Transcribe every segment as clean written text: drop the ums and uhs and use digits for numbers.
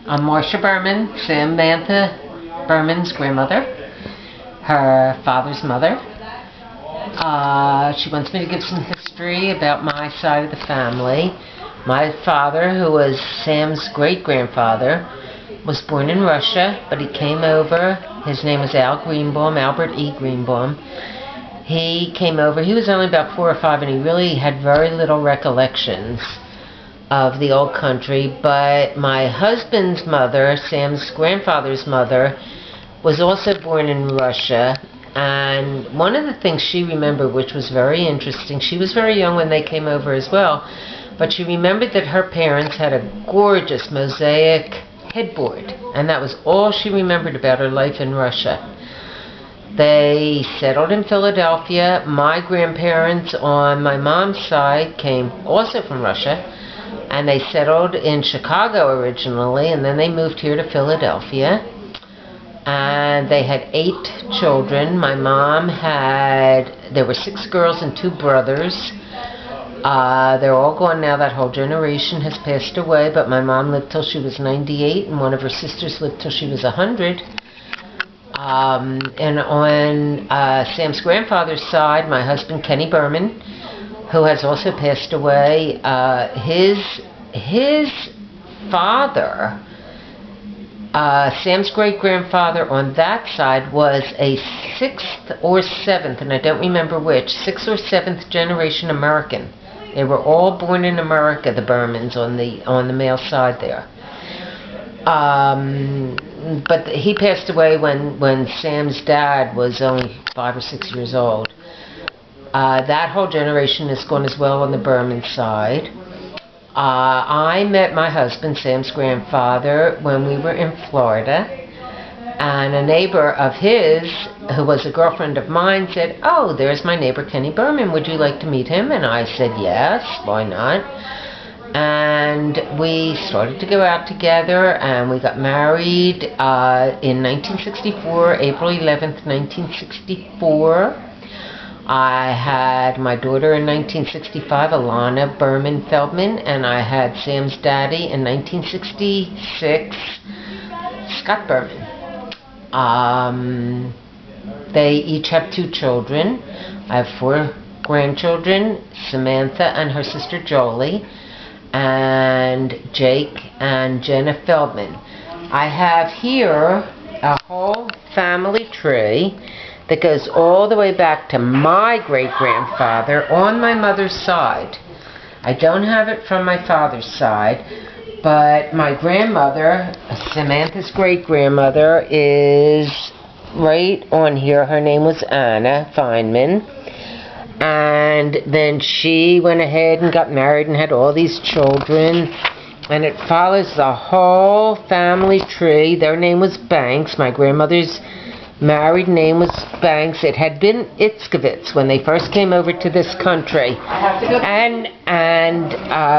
I'm Marsha Berman, Samantha Berman's grandmother, her father's mother. She wants me to give some history about my side of the family. My father, who was Sam's great-grandfather, was born in Russia, but he came over. His name was Albert E. Greenbaum. He came over. He was only about 4 or 5, and he really had very little recollections of the old country. But my husband's mother, Sam's grandfather's mother, was also born in Russia. And one of the things she remembered, which was very interesting, she was very young when they came over as well, but she remembered that her parents had a gorgeous mosaic headboard, and that was all she remembered about her life in Russia. They settled in Philadelphia. My grandparents on my mom's side came also from Russia, and they settled in Chicago originally, and then they moved here to Philadelphia. And they had 8 children. My mom there were 6 girls and 2 brothers. They're all gone now. That whole generation has passed away, but my mom lived till she was 98, and one of her sisters lived till she was 100. And on Sam's grandfather's side, my husband, Kenny Berman, who has also passed away, his father, Sam's great-grandfather on that side was a 6th or 7th, and I don't remember which, 6th or 7th generation American. They were all born in America, the Bermans, on the male side there. But he passed away when Sam's dad was only 5 or 6 years old. That whole generation is gone as well on the Berman side. I met my husband, Sam's grandfather, when we were in Florida, and a neighbor of his, who was a girlfriend of mine, said, "Oh, there's my neighbor Kenny Berman, would you like to meet him?" And I said, "Yes, why not?" And we started to go out together, and we got married in 1964, April 11th, 1964. I had my daughter in 1965, Alana Berman Feldman, and I had Sam's daddy in 1966, Scott Berman. They each have 2 children. I have 4 grandchildren, Samantha and her sister Jolie, and Jake and Jenna Feldman. I have here a whole family tree that goes all the way back to my great-grandfather on my mother's side. I don't have it from my father's side, but my grandmother, Samantha's great-grandmother, is right on here. Her name was Anna Feynman, and then she went ahead and got married and had all these children, and it follows the whole family tree. Their name was Banks. My grandmother's married name was Banks. It had been Itzkovitz when they first came over to this country. And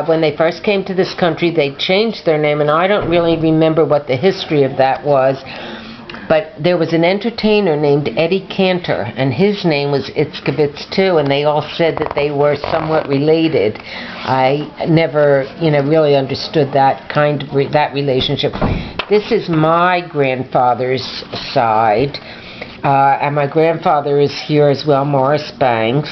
when they first came to this country, they changed their name, and I don't really remember what the history of that was. But there was an entertainer named Eddie Cantor, and his name was Itzkovitz too, and they all said that they were somewhat related. I never, really understood that that relationship. This is my grandfather's side, and my grandfather is here as well, Morris Banks.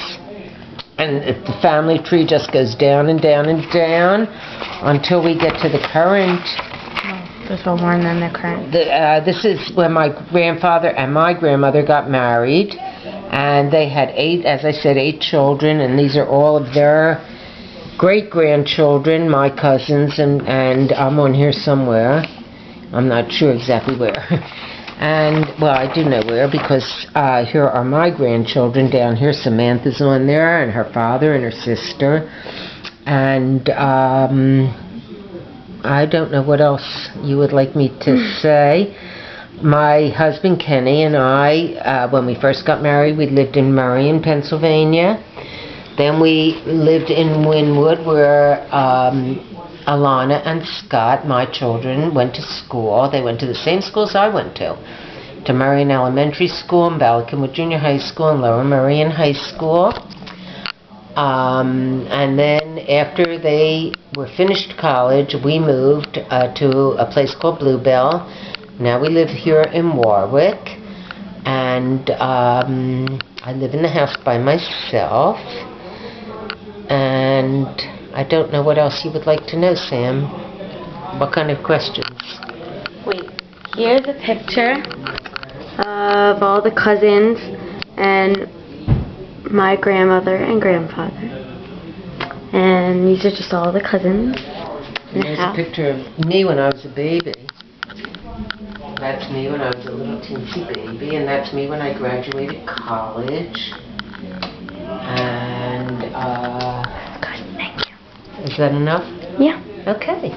And the family tree just goes down and down and down until we get to the current. There's one more than the current. This is when my grandfather and my grandmother got married, and they had 8 children, and these are all of their great-grandchildren, my cousins, and I'm on here somewhere. I'm not sure exactly where. And, well, I do know where, because here are my grandchildren down here. Samantha's on there, and her father and her sister. And I don't know what else you would like me to say. My husband Kenny and I, when we first got married, we lived in Marion, Pennsylvania. Then we lived in Wynwood, where Alana and Scott, my children, went to school. They went to the same schools I went to Marion Elementary School, and Ballyconwood Junior High School, and Lower Marion High School. And then after they were finished college, we moved to a place called Bluebell. Now we live here in Warwick, and I live in the house by myself. And I don't know what else you would like to know, Sam. What kind of questions? Wait, here's a picture of all the cousins and my grandmother and grandfather. And these are just all the cousins in the There's a house. picture of me when I was a baby. That's me when I was a little teensy baby, and that's me when I graduated college. And, Good, thank you. is that enough? Yeah. Okay.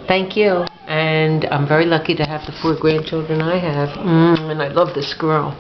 Thank you. And I'm very lucky to have the 4 grandchildren I have. And I love this girl.